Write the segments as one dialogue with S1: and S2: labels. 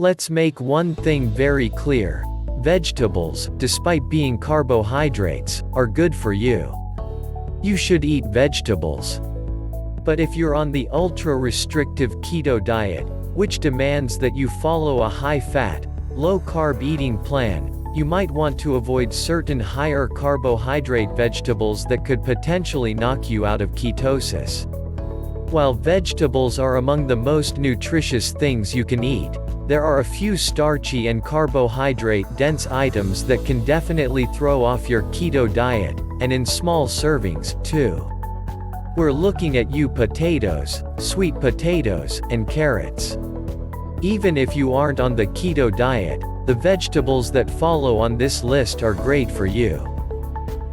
S1: Let's make one thing very clear. Vegetables, despite being carbohydrates, are good for you. You should eat vegetables. But if you're on the ultra-restrictive keto diet, which demands that you follow a high-fat, low-carb eating plan, you might want to avoid certain higher carbohydrate vegetables that could potentially knock you out of ketosis. While vegetables are among the most nutritious things you can eat, there are a few starchy and carbohydrate-dense items that can definitely throw off your keto diet, and in small servings, too. We're looking at potatoes, sweet potatoes, and carrots. Even if you aren't on the keto diet, the vegetables that follow on this list are great for you.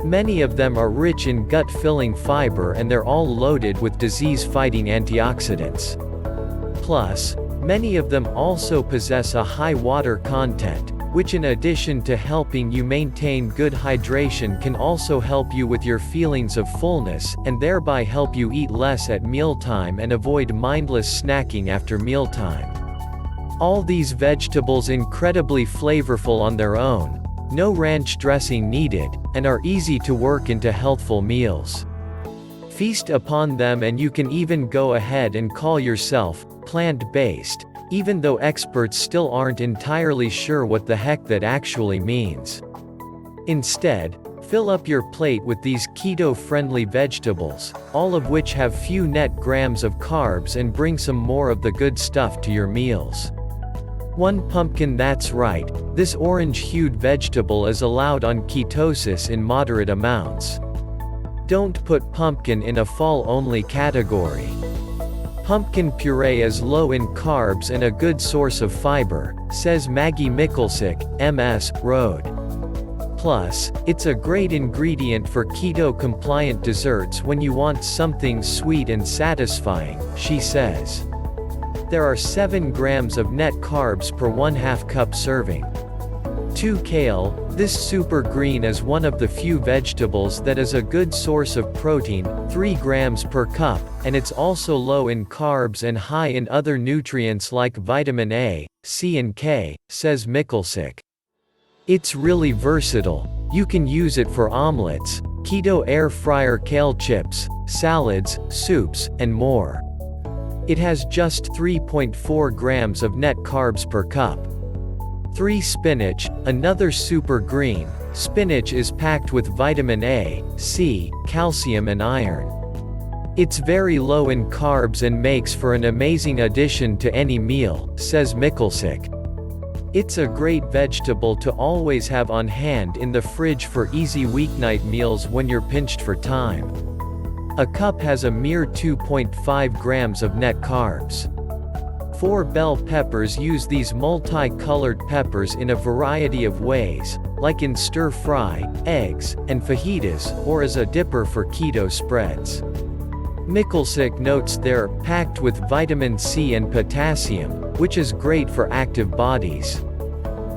S1: Many of them are rich in gut-filling fiber and they're all loaded with disease-fighting antioxidants. Plus, many of them also possess a high water content, which in addition to helping you maintain good hydration can also help you with your feelings of fullness, and thereby help you eat less at mealtime and avoid mindless snacking after mealtime. All these vegetables incredibly flavorful on their own, no ranch dressing needed, and are easy to work into healthful meals. Feast upon them and you can even go ahead and call yourself plant-based, even though experts still aren't entirely sure what the heck that actually means. Instead, fill up your plate with these keto-friendly vegetables, all of which have few net grams of carbs, and bring some more of the good stuff to your meals. 1 pumpkin. That's right, this orange-hued vegetable is allowed on ketosis in moderate amounts. Don't put pumpkin in a fall-only category. Pumpkin puree is low in carbs and a good source of fiber, says Maggie Michalsick, MS, Road. Plus, it's a great ingredient for keto-compliant desserts when you want something sweet and satisfying, she says. There are 7 grams of net carbs per 1/2 cup serving. 2 Kale. This super green is one of the few vegetables that is a good source of protein, 3 grams per cup, and it's also low in carbs and high in other nutrients like vitamin A, C and K, says Michalsick. It's really versatile. You can use it for omelets, keto air fryer kale chips, salads, soups, and more. It has just 3.4 grams of net carbs per cup. 3 Spinach. Another super green, spinach is packed with vitamin A, C, calcium and iron. It's very low in carbs and makes for an amazing addition to any meal, says Michalsick. It's a great vegetable to always have on hand in the fridge for easy weeknight meals when you're pinched for time. A cup has a mere 2.5 grams of net carbs. 4 Bell peppers. Use these multi-colored peppers in a variety of ways, like in stir-fry, eggs, and fajitas, or as a dipper for keto spreads. Michalsick notes they're packed with vitamin C and potassium, which is great for active bodies.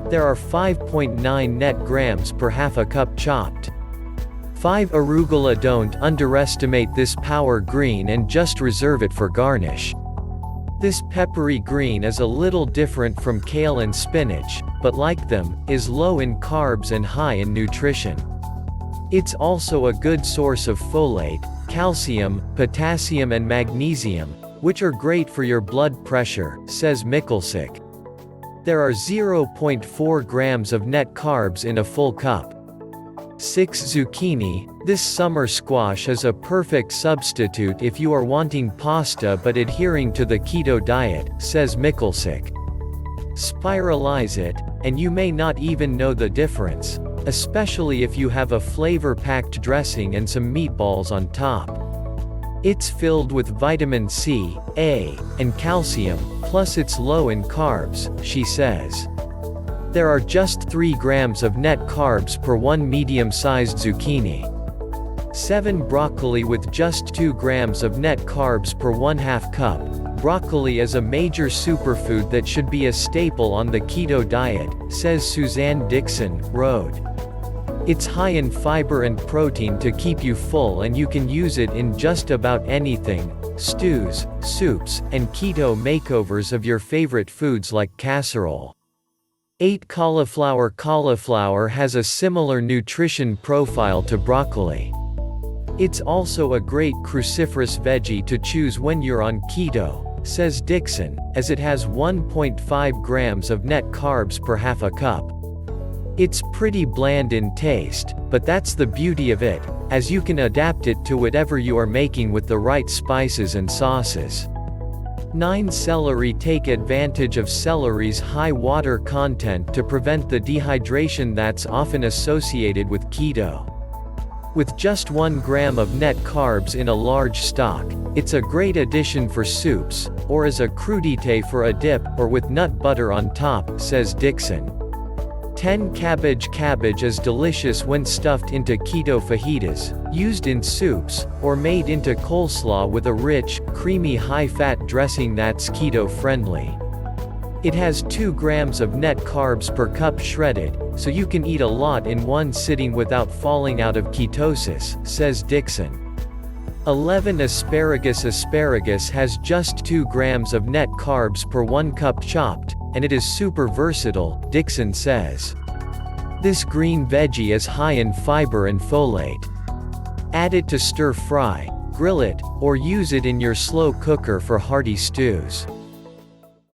S1: There are 5.9 net grams per 1/2 cup chopped. 5 Arugula. Don't underestimate this power green and just reserve it for garnish. This peppery green is a little different from kale and spinach, but like them, is low in carbs and high in nutrition. It's also a good source of folate, calcium, potassium and magnesium, which are great for your blood pressure, says Michalsick. There are 0.4 grams of net carbs in a full cup. 6 Zucchini. This summer squash is a perfect substitute if you are wanting pasta but adhering to the keto diet, says Michalsick. Spiralize it, and you may not even know the difference, especially if you have a flavor-packed dressing and some meatballs on top. It's filled with vitamin C, A, and calcium, plus it's low in carbs, she says. There are just 3 grams of net carbs per 1 medium-sized zucchini. 7 Broccoli. With just 2 grams of net carbs per 1/2 cup, broccoli is a major superfood that should be a staple on the keto diet, says Suzanne Dixon, Road. It's high in fiber and protein to keep you full, and you can use it in just about anything, stews, soups, and keto makeovers of your favorite foods like casserole. 8. Cauliflower. Cauliflower has a similar nutrition profile to broccoli. It's also a great cruciferous veggie to choose when you're on keto, says Dixon, as it has 1.5 grams of net carbs per half a cup. It's pretty bland in taste, but that's the beauty of it, as you can adapt it to whatever you are making with the right spices and sauces. 9. Celery. Take advantage of celery's high water content to prevent the dehydration that's often associated with keto. With just 1 gram of net carbs in a large stock, it's a great addition for soups, or as a crudité for a dip, or with nut butter on top, says Dixon. 10. Cabbage. Cabbage is delicious when stuffed into keto fajitas, used in soups, or made into coleslaw with a rich, creamy high-fat dressing that's keto-friendly. It has 2 grams of net carbs per cup shredded, so you can eat a lot in one sitting without falling out of ketosis, says Dixon. 11. Asparagus. Asparagus has just 2 grams of net carbs per 1 cup chopped, and it is super versatile, Dixon says. This green veggie is high in fiber and folate. Add it to stir fry, grill it, or use it in your slow cooker for hearty stews.